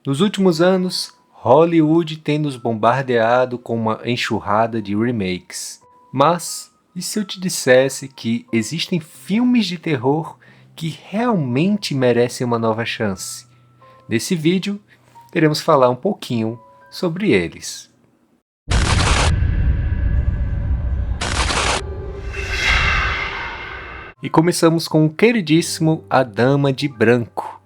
Nos últimos anos, Hollywood tem nos bombardeado com uma enxurrada de remakes. Mas, e se eu te dissesse que existem filmes de terror que realmente merecem uma nova chance? Nesse vídeo, iremos falar um pouquinho sobre eles. E começamos com o queridíssimo A Dama de Branco,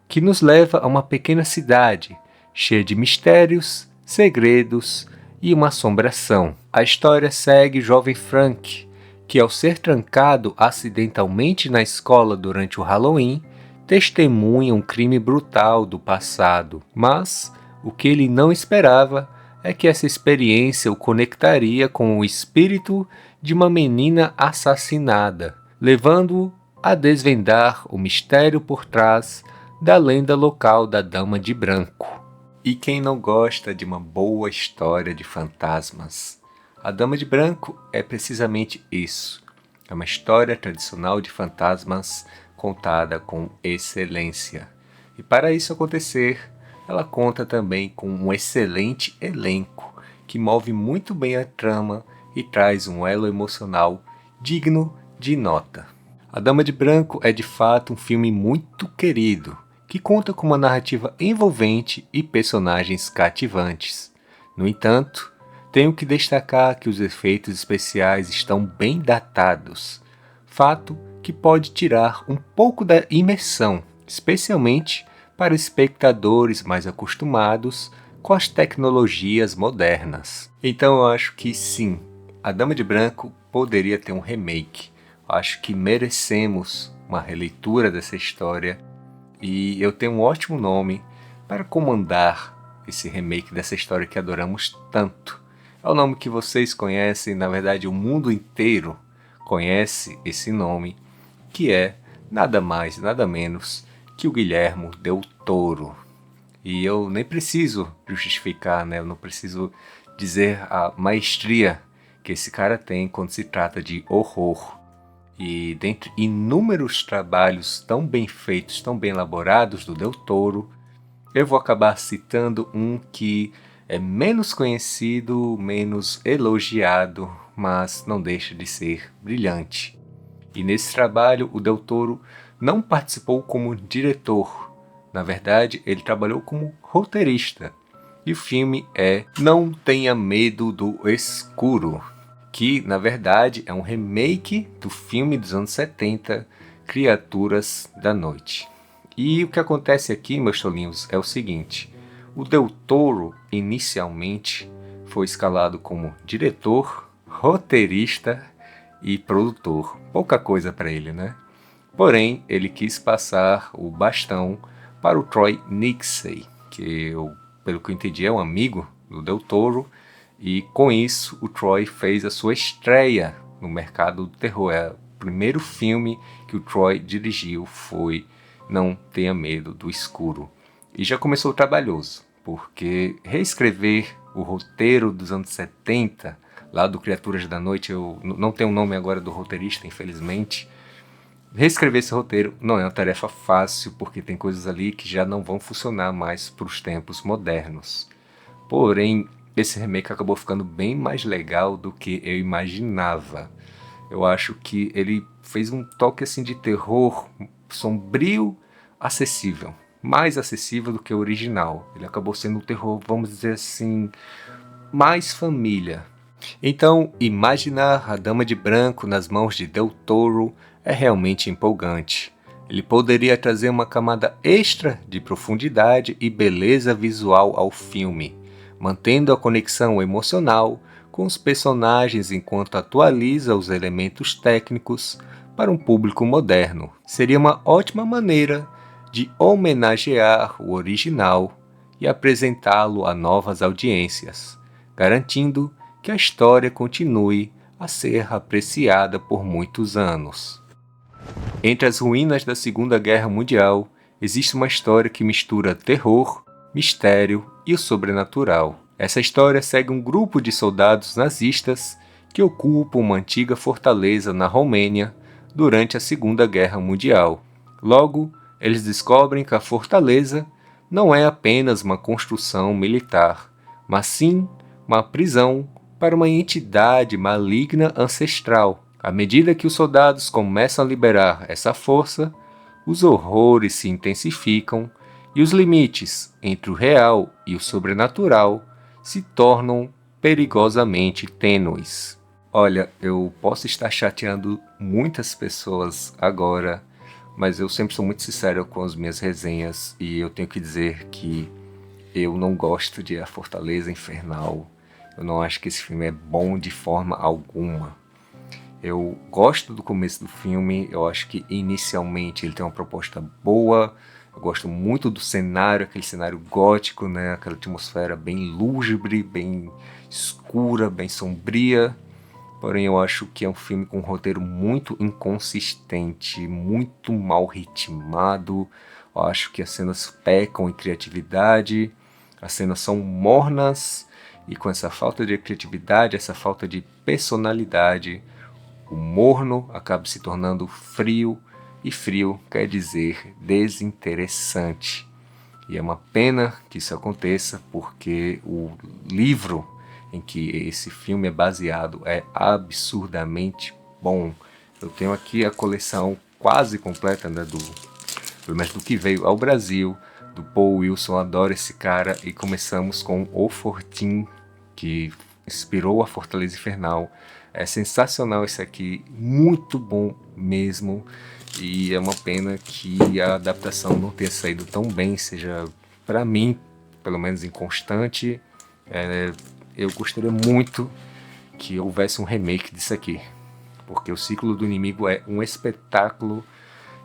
que nos leva a uma pequena cidade, cheia de mistérios, segredos e uma assombração. A história segue o jovem Frank, que ao ser trancado acidentalmente na escola durante o Halloween, testemunha um crime brutal do passado. Mas o que ele não esperava é que essa experiência o conectaria com o espírito de uma menina assassinada, levando-o a desvendar o mistério por trás da lenda local da Dama de Branco. E quem não gosta de uma boa história de fantasmas? A Dama de Branco é precisamente isso. É uma história tradicional de fantasmas contada com excelência. E para isso acontecer, ela conta também com um excelente elenco que move muito bem a trama e traz um elo emocional digno de nota. A Dama de Branco é de fato um filme muito querido, que conta com uma narrativa envolvente e personagens cativantes. No entanto, tenho que destacar que os efeitos especiais estão bem datados, fato que pode tirar um pouco da imersão, especialmente para espectadores mais acostumados com as tecnologias modernas. Então eu acho que sim, A Dama de Branco poderia ter um remake. Acho que merecemos uma releitura dessa história e eu tenho um ótimo nome para comandar esse remake dessa história que adoramos tanto. É o nome que vocês conhecem, na verdade o mundo inteiro conhece esse nome, que é nada mais, nada menos que o Guillermo del Toro. E eu nem preciso justificar, né? Eu não preciso dizer a maestria que esse cara tem quando se trata de horror. E dentre inúmeros trabalhos tão bem feitos, tão bem elaborados do Del Toro, eu vou acabar citando um que é menos conhecido, menos elogiado, mas não deixa de ser brilhante. E nesse trabalho o Del Toro não participou como diretor, na verdade ele trabalhou como roteirista. E o filme é Não Tenha Medo do Escuro, que na verdade é um remake do filme dos anos 70, Criaturas da Noite. E o que acontece aqui, meus tolinhos, é o seguinte: o Del Toro inicialmente foi escalado como diretor, roteirista e produtor. Pouca coisa para ele, né? Porém, ele quis passar o bastão para o Troy Nixey, que pelo que eu entendi é um amigo do Del Toro. E com isso, o Troy fez a sua estreia no mercado do terror. O primeiro filme que o Troy dirigiu foi Não Tenha Medo do Escuro. E já começou trabalhoso, porque reescrever o roteiro dos anos 70, lá do Criaturas da Noite, eu não tenho o nome agora do roteirista, infelizmente. Reescrever esse roteiro não é uma tarefa fácil, porque tem coisas ali que já não vão funcionar mais para os tempos modernos. Porém, esse remake acabou ficando bem mais legal do que eu imaginava. Eu acho que ele fez um toque assim de terror sombrio, acessível. Mais acessível do que o original. Ele acabou sendo um terror, vamos dizer assim, mais família. Então, imaginar a Dama de Branco nas mãos de Del Toro é realmente empolgante. Ele poderia trazer uma camada extra de profundidade e beleza visual ao filme, mantendo a conexão emocional com os personagens enquanto atualiza os elementos técnicos para um público moderno. Seria uma ótima maneira de homenagear o original e apresentá-lo a novas audiências, garantindo que a história continue a ser apreciada por muitos anos. Entre as ruínas da Segunda Guerra Mundial, existe uma história que mistura terror, mistério e o sobrenatural. Essa história segue um grupo de soldados nazistas que ocupam uma antiga fortaleza na Romênia durante a Segunda Guerra Mundial. Logo, eles descobrem que a fortaleza não é apenas uma construção militar, mas sim uma prisão para uma entidade maligna ancestral. À medida que os soldados começam a liberar essa força, os horrores se intensificam e os limites entre o real e o sobrenatural se tornam perigosamente tênues. Olha, eu posso estar chateando muitas pessoas agora, mas eu sempre sou muito sincero com as minhas resenhas e eu tenho que dizer que eu não gosto de A Fortaleza Infernal. Eu não acho que esse filme é bom de forma alguma. Eu gosto do começo do filme, eu acho que inicialmente ele tem uma proposta boa, eu gosto muito do cenário, aquele cenário gótico, né? Aquela atmosfera bem lúgubre, bem escura, bem sombria. Porém, eu acho que é um filme com um roteiro muito inconsistente, muito mal ritmado. Eu acho que as cenas pecam em criatividade, as cenas são mornas, e com essa falta de criatividade, essa falta de personalidade, o morno acaba se tornando frio, e frio quer dizer desinteressante. E é uma pena que isso aconteça, porque o livro em que esse filme é baseado é absurdamente bom. Eu tenho aqui a coleção quase completa, né, pelo menos do que veio ao Brasil, do Paul Wilson. Adoro esse cara, e começamos com O Fortim, que inspirou A Fortaleza Infernal. É sensacional esse aqui, muito bom mesmo, e é uma pena que a adaptação não tenha saído tão bem, seja, para mim, pelo menos inconstante. Eu gostaria muito que houvesse um remake disso aqui, porque O Ciclo do Inimigo é um espetáculo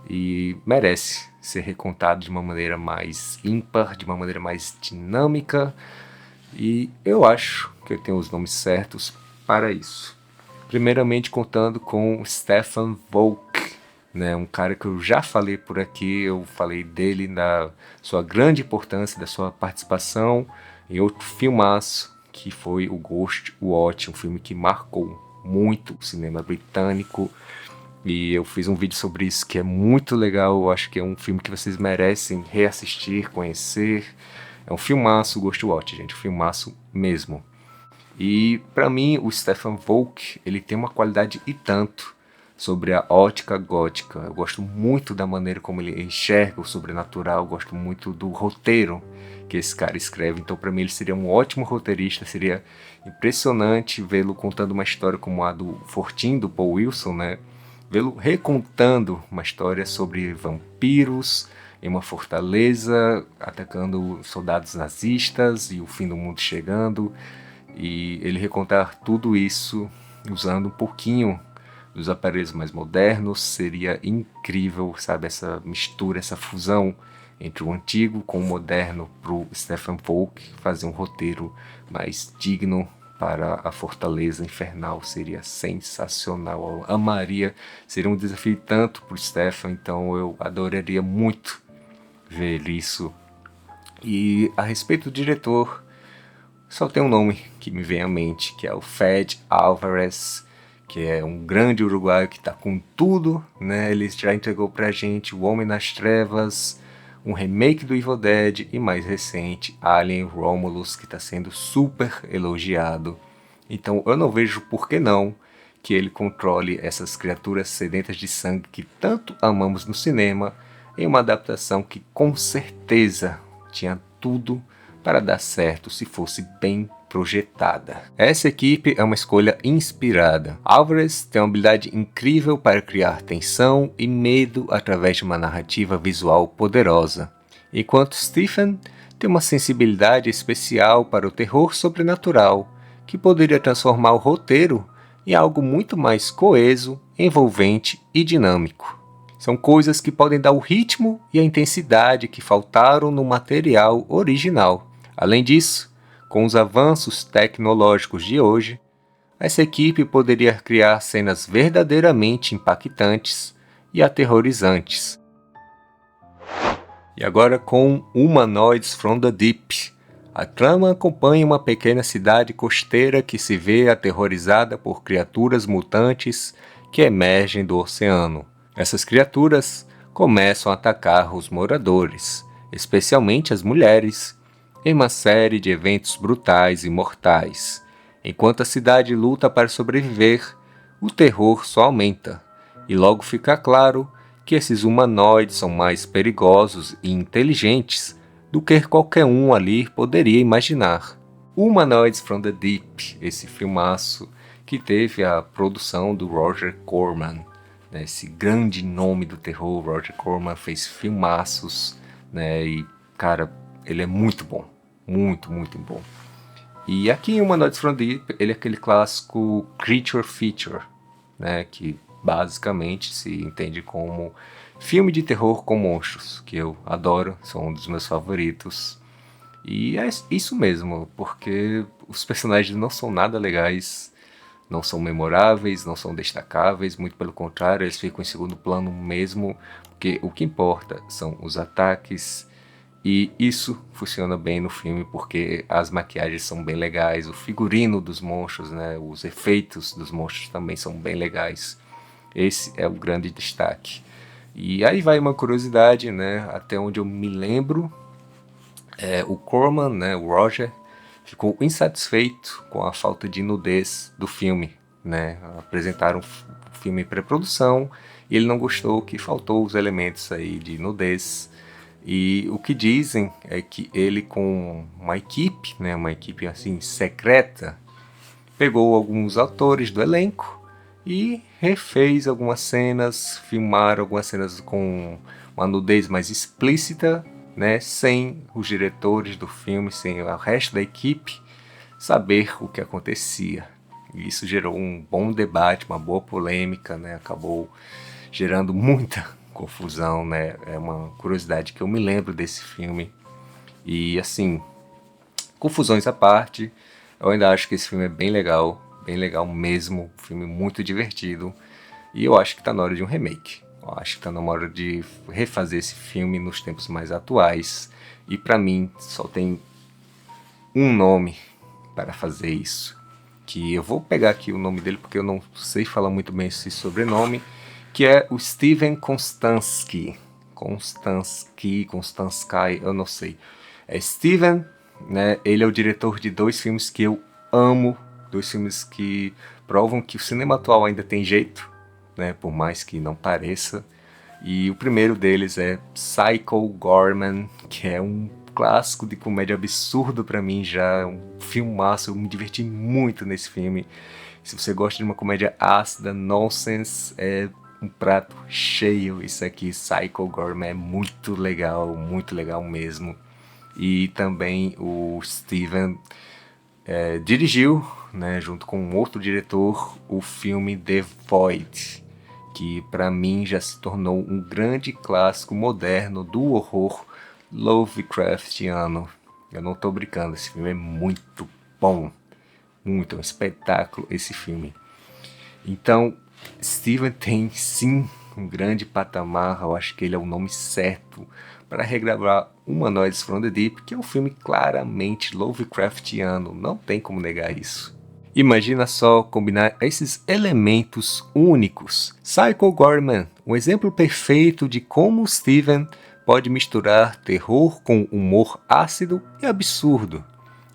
e merece ser recontado de uma maneira mais ímpar, de uma maneira mais dinâmica, e eu acho que eu tenho os nomes certos para isso. Primeiramente contando com Stefan Volk, né, um cara que eu já falei por aqui, eu falei dele, da sua grande importância, da sua participação em outro filmaço, que foi o Ghostwatch, um filme que marcou muito o cinema britânico, e eu fiz um vídeo sobre isso que é muito legal. Eu acho que é um filme que vocês merecem reassistir, conhecer. É um filmaço, Ghostwatch, gente, um filmaço mesmo. E para mim o Stefan Volk, ele tem uma qualidade e tanto sobre a ótica gótica. Eu gosto muito da maneira como ele enxerga o sobrenatural, eu gosto muito do roteiro que esse cara escreve. Então para mim ele seria um ótimo roteirista, seria impressionante vê-lo contando uma história como a do Fortim, do Paul Wilson, né? Vê-lo recontando uma história sobre vampiros em uma fortaleza, atacando soldados nazistas e o fim do mundo chegando. E ele recontar tudo isso usando um pouquinho dos aparelhos mais modernos seria incrível, sabe? Essa mistura, essa fusão entre o antigo com o moderno para o Stefan Volk fazer um roteiro mais digno para A Fortaleza Infernal seria sensacional. Eu amaria, seria um desafio tanto para o Stefan, então eu adoraria muito ver isso. E a respeito do diretor, só tem um nome que me vem à mente, que é o Fede Alvarez, que é um grande uruguaio que está com tudo, né? Ele já entregou pra gente O Homem nas Trevas, um remake do Evil Dead e mais recente, Alien Romulus, que está sendo super elogiado. Então eu não vejo por que não que ele controle essas criaturas sedentas de sangue que tanto amamos no cinema, em uma adaptação que com certeza tinha tudo para dar certo se fosse bem projetada. Essa equipe é uma escolha inspirada. Alvarez tem uma habilidade incrível para criar tensão e medo através de uma narrativa visual poderosa, enquanto Stephen tem uma sensibilidade especial para o terror sobrenatural, que poderia transformar o roteiro em algo muito mais coeso, envolvente e dinâmico. São coisas que podem dar o ritmo e a intensidade que faltaram no material original. Além disso, com os avanços tecnológicos de hoje, essa equipe poderia criar cenas verdadeiramente impactantes e aterrorizantes. E agora com Humanoids from the Deep. A trama acompanha uma pequena cidade costeira que se vê aterrorizada por criaturas mutantes que emergem do oceano. Essas criaturas começam a atacar os moradores, especialmente as mulheres, em uma série de eventos brutais e mortais. Enquanto a cidade luta para sobreviver, o terror só aumenta, e logo fica claro que esses humanoides são mais perigosos e inteligentes do que qualquer um ali poderia imaginar. Humanoids from the Deep, esse filmaço que teve a produção do Roger Corman, né, esse grande nome do terror. Roger Corman fez filmaços, né, e cara, ele é muito bom, muito, muito bom. E aqui em Humanoids from the Deep, ele é aquele clássico creature feature, né, que basicamente se entende como filme de terror com monstros, que eu adoro, são um dos meus favoritos. E é isso mesmo, porque os personagens não são nada legais, não são memoráveis, não são destacáveis, muito pelo contrário, eles ficam em segundo plano mesmo, porque o que importa são os ataques, e isso funciona bem no filme porque as maquiagens são bem legais, o figurino dos monstros, né, os efeitos dos monstros também são bem legais. Esse é o grande destaque. E aí vai uma curiosidade, né, até onde eu me lembro, o Corman, né, o Roger, ficou insatisfeito com a falta de nudez do filme, né? Apresentaram o filme em pré-produção e ele não gostou, que faltou os elementos aí de nudez. E o que dizem é que ele, com uma equipe, né, uma equipe assim secreta, pegou alguns atores do elenco e refez algumas cenas, filmaram algumas cenas com uma nudez mais explícita, né, sem os diretores do filme, sem o resto da equipe saber o que acontecia. E isso gerou um bom debate, uma boa polêmica, né, acabou gerando muita confusão, né, é uma curiosidade que eu me lembro desse filme. E assim, confusões à parte, eu ainda acho que esse filme é bem legal mesmo, um filme muito divertido, e eu acho que está na hora de um remake. Eu acho que está na hora de refazer esse filme nos tempos mais atuais, e para mim só tem um nome para fazer isso, que eu vou pegar aqui o nome dele porque eu não sei falar muito bem esse sobrenome, que é o Steven Konstanski, eu não sei. É Steven, né? Ele é o diretor de 2 filmes que eu amo, 2 filmes que provam que o cinema atual ainda tem jeito, né? Por mais que não pareça. E o primeiro deles é Psycho Goreman, que é um clássico de comédia absurdo pra mim já, é um filmaço, eu me diverti muito nesse filme. Se você gosta de uma comédia ácida, nonsense, é um prato cheio isso aqui. Psycho Goreman é muito legal mesmo. E também o Steven dirigiu, né, junto com um outro diretor, o filme The Void, que para mim já se tornou um grande clássico moderno do horror Lovecraftiano. Eu não tô brincando, esse filme é muito bom, muito, é um espetáculo esse filme. Então, Steven tem sim um grande patamar, eu acho que ele é o nome certo para regravar Humanoids from the Deep, que é um filme claramente Lovecraftiano, não tem como negar isso. Imagina só combinar esses elementos únicos. Psycho Goreman, um exemplo perfeito de como Steven pode misturar terror com humor ácido e absurdo.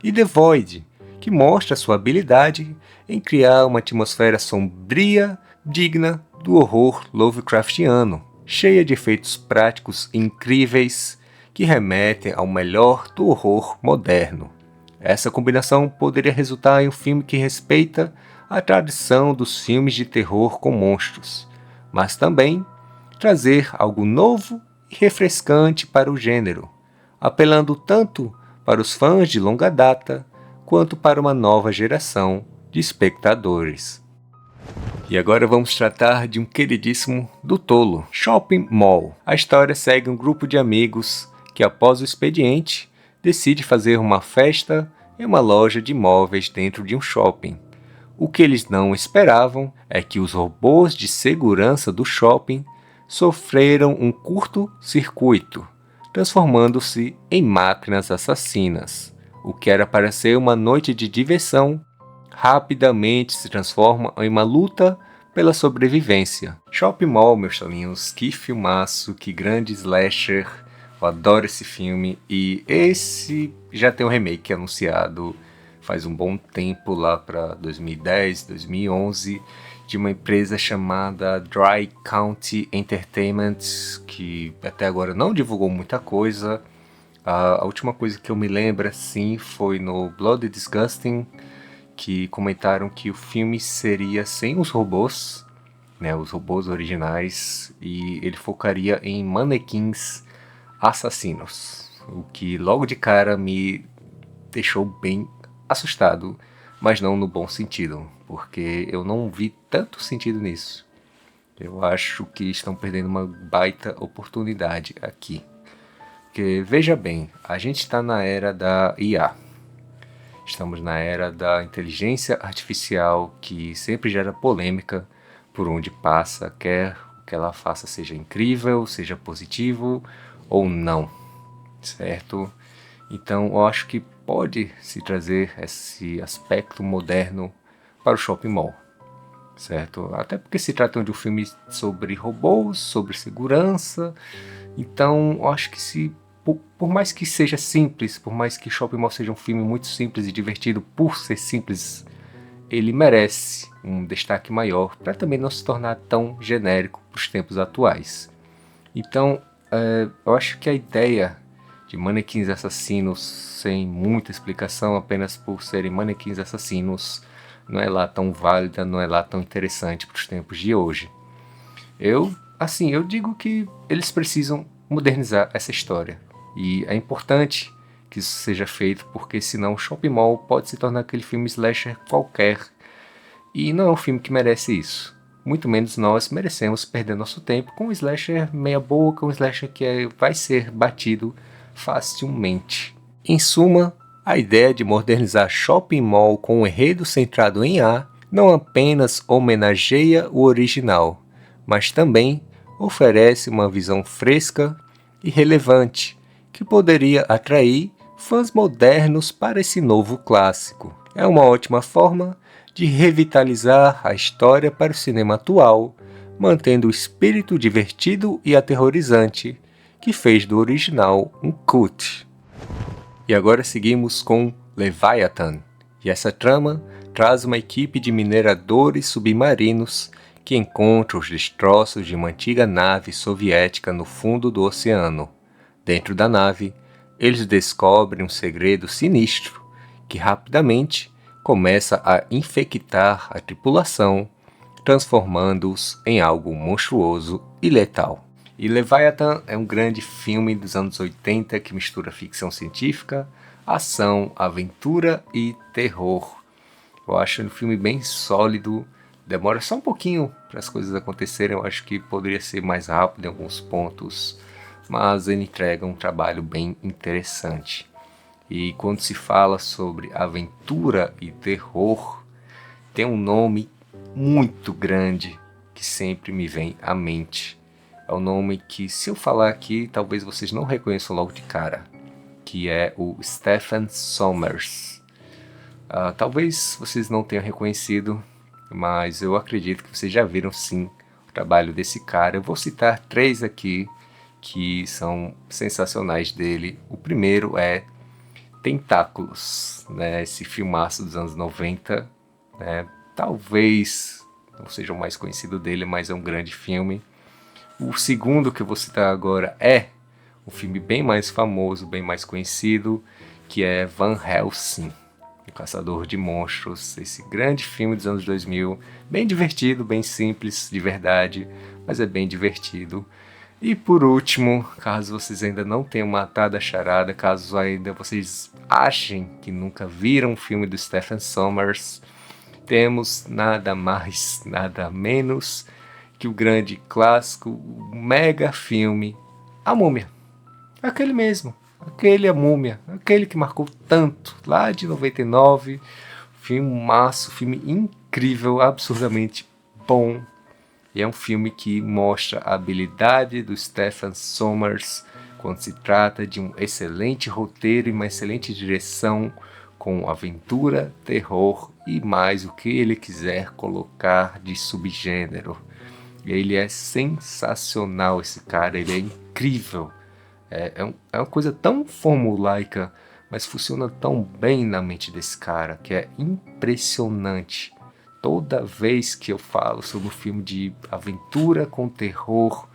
E The Void, que mostra sua habilidade em criar uma atmosfera sombria, digna do horror Lovecraftiano, cheia de efeitos práticos incríveis que remetem ao melhor do horror moderno. Essa combinação poderia resultar em um filme que respeita a tradição dos filmes de terror com monstros, mas também trazer algo novo e refrescante para o gênero, apelando tanto para os fãs de longa data quanto para uma nova geração de espectadores. E agora vamos tratar de um queridíssimo do tolo, Shopping Mall. A história segue um grupo de amigos que, após o expediente, decide fazer uma festa em uma loja de móveis dentro de um shopping. O que eles não esperavam é que os robôs de segurança do shopping sofreram um curto-circuito, transformando-se em máquinas assassinas. O que era para ser uma noite de diversão rapidamente se transforma em uma luta pela sobrevivência. Shopping Mall, meus tolinhos, que filmaço, que grande slasher, Eu adoro esse filme e esse já tem um remake anunciado faz um bom tempo, lá para 2010, 2011, de uma empresa chamada Dry County Entertainment, que até agora não divulgou muita coisa. A última coisa que eu me lembro assim foi no Bloody Disgusting, que comentaram que o filme seria sem os robôs, né, os robôs originais, e ele focaria em manequins assassinos, o que logo de cara me deixou bem assustado, mas não no bom sentido, porque eu não vi tanto sentido nisso. Eu acho que estão perdendo uma baita oportunidade aqui. Porque veja bem, a gente está na era da IA. Estamos na era da inteligência artificial, que sempre gera polêmica por onde passa, quer que ela faça seja incrível, seja positivo ou não, certo? Então eu acho que pode se trazer esse aspecto moderno para o shopping mall, certo? Até porque se trata de um filme sobre robôs, sobre segurança, então eu acho que se por mais que seja simples, por mais que Shopping Mall seja um filme muito simples e divertido por ser simples, ele merece um destaque maior para também não se tornar tão genérico para os tempos atuais. Então, eu acho que a ideia de manequins assassinos sem muita explicação, apenas por serem manequins assassinos, não é lá tão válida, não é lá tão interessante para os tempos de hoje. Eu digo que eles precisam modernizar essa história. E é importante que isso seja feito, porque senão o Shopping Mall pode se tornar aquele filme slasher qualquer. E não é um filme que merece isso. Muito menos nós merecemos perder nosso tempo com um slasher meia boca, um slasher que vai ser batido facilmente. Em suma, a ideia de modernizar Shopping Mall com um enredo centrado em A não apenas homenageia o original, mas também oferece uma visão fresca e relevante que poderia atrair fãs modernos para esse novo clássico. É uma ótima forma de revitalizar a história para o cinema atual, mantendo o espírito divertido e aterrorizante que fez do original um cult. E agora seguimos com Leviathan, e essa trama traz uma equipe de mineradores submarinos que encontra os destroços de uma antiga nave soviética no fundo do oceano. Dentro da nave, eles descobrem um segredo sinistro que rapidamente começa a infectar a tripulação, transformando-os em algo monstruoso e letal. E Leviathan é um grande filme dos anos 80 que mistura ficção científica, ação, aventura e terror. Eu acho um filme bem sólido, demora só um pouquinho para as coisas acontecerem, eu acho que poderia ser mais rápido em alguns pontos, mas ele entrega um trabalho bem interessante. E quando se fala sobre aventura e terror, tem um nome muito grande que sempre me vem à mente. É um nome que, se eu falar aqui, talvez vocês não reconheçam logo de cara, que é o Stephen Sommers. Talvez vocês não tenham reconhecido, mas eu acredito que vocês já viram sim o trabalho desse cara. Eu vou citar 3 aqui que são sensacionais dele. O primeiro é Tentáculos, né? Esse filmaço dos anos 90, né? Talvez não seja o mais conhecido dele, mas é um grande filme. O segundo que eu vou citar agora é um filme bem mais famoso, bem mais conhecido, que é Van Helsing, O Caçador de Monstros. Esse grande filme dos anos 2000, bem divertido, bem simples, de verdade, mas é bem divertido. E por último, caso vocês ainda não tenham matado a charada, caso ainda vocês achem que nunca viram um filme do Stephen Sommers, temos nada mais, nada menos que o grande clássico, o mega filme A Múmia. Aquele mesmo, aquele A Múmia, aquele que marcou tanto, lá de 99, filmaço, filme incrível, absurdamente bom. E é um filme que mostra a habilidade do Stephen Sommers quando se trata de um excelente roteiro e uma excelente direção, com aventura, terror e mais o que ele quiser colocar de subgênero. Ele é sensacional, esse cara, ele é incrível É uma coisa tão formulaica, mas funciona tão bem na mente desse cara, que é impressionante. Toda vez que eu falo sobre um filme de aventura com terror,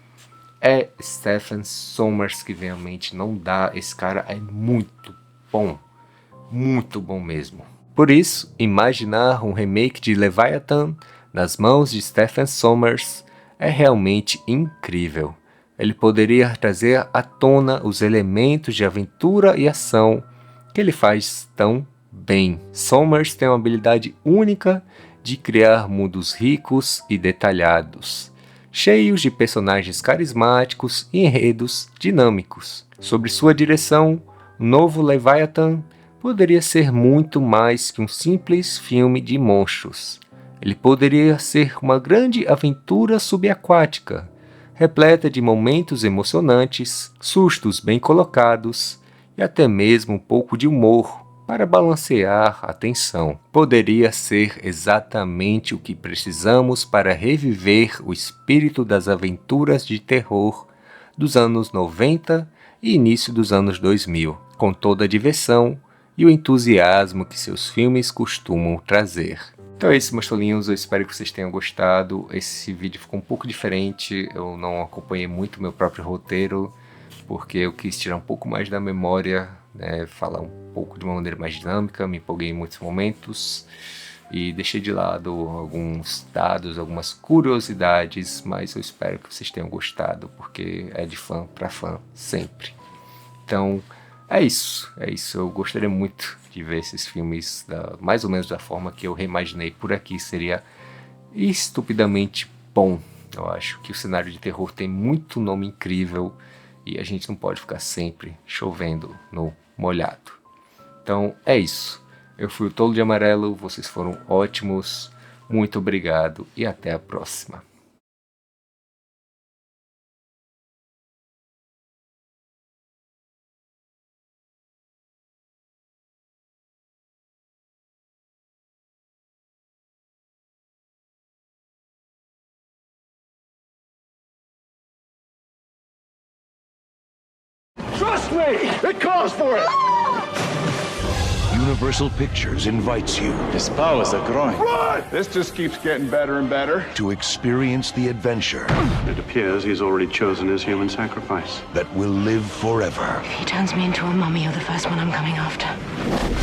é Stephen Sommers que vem à mente. Não dá, esse cara é muito bom mesmo. Por isso, imaginar um remake de Leviathan nas mãos de Stephen Sommers é realmente incrível. Ele poderia trazer à tona os elementos de aventura e ação que ele faz tão bem. Sommers tem uma habilidade única de criar mundos ricos e detalhados, cheios de personagens carismáticos e enredos dinâmicos. Sob sua direção, o novo Leviathan poderia ser muito mais que um simples filme de monstros. Ele poderia ser uma grande aventura subaquática, repleta de momentos emocionantes, sustos bem colocados e até mesmo um pouco de humor para balancear a tensão. Poderia ser exatamente o que precisamos para reviver o espírito das aventuras de terror dos anos 90 e início dos anos 2000, com toda a diversão e o entusiasmo que seus filmes costumam trazer. Então é isso, meus tolinhos, eu espero que vocês tenham gostado. Esse vídeo ficou um pouco diferente, eu não acompanhei muito meu próprio roteiro, porque eu quis tirar um pouco mais da memória, né, falar um pouco de uma maneira mais dinâmica, me empolguei em muitos momentos e deixei de lado alguns dados, algumas curiosidades, mas eu espero que vocês tenham gostado, porque é de fã para fã sempre. Então é isso, eu gostaria muito de ver esses filmes mais ou menos da forma que eu reimaginei por aqui, seria estupidamente bom. Eu acho que o cenário de terror tem muito nome incrível e a gente não pode ficar sempre chovendo no molhado. Então é isso, eu fui o Tolo de Amarelo, vocês foram ótimos, muito obrigado e até a próxima. Trust me! It calls for it! Universal Pictures invites you His powers are growing. Run! This just keeps getting better and better. to experience the adventure It appears he's already chosen his human sacrifice. that will live forever. If he turns me into a mummy, you're the first one I'm coming after.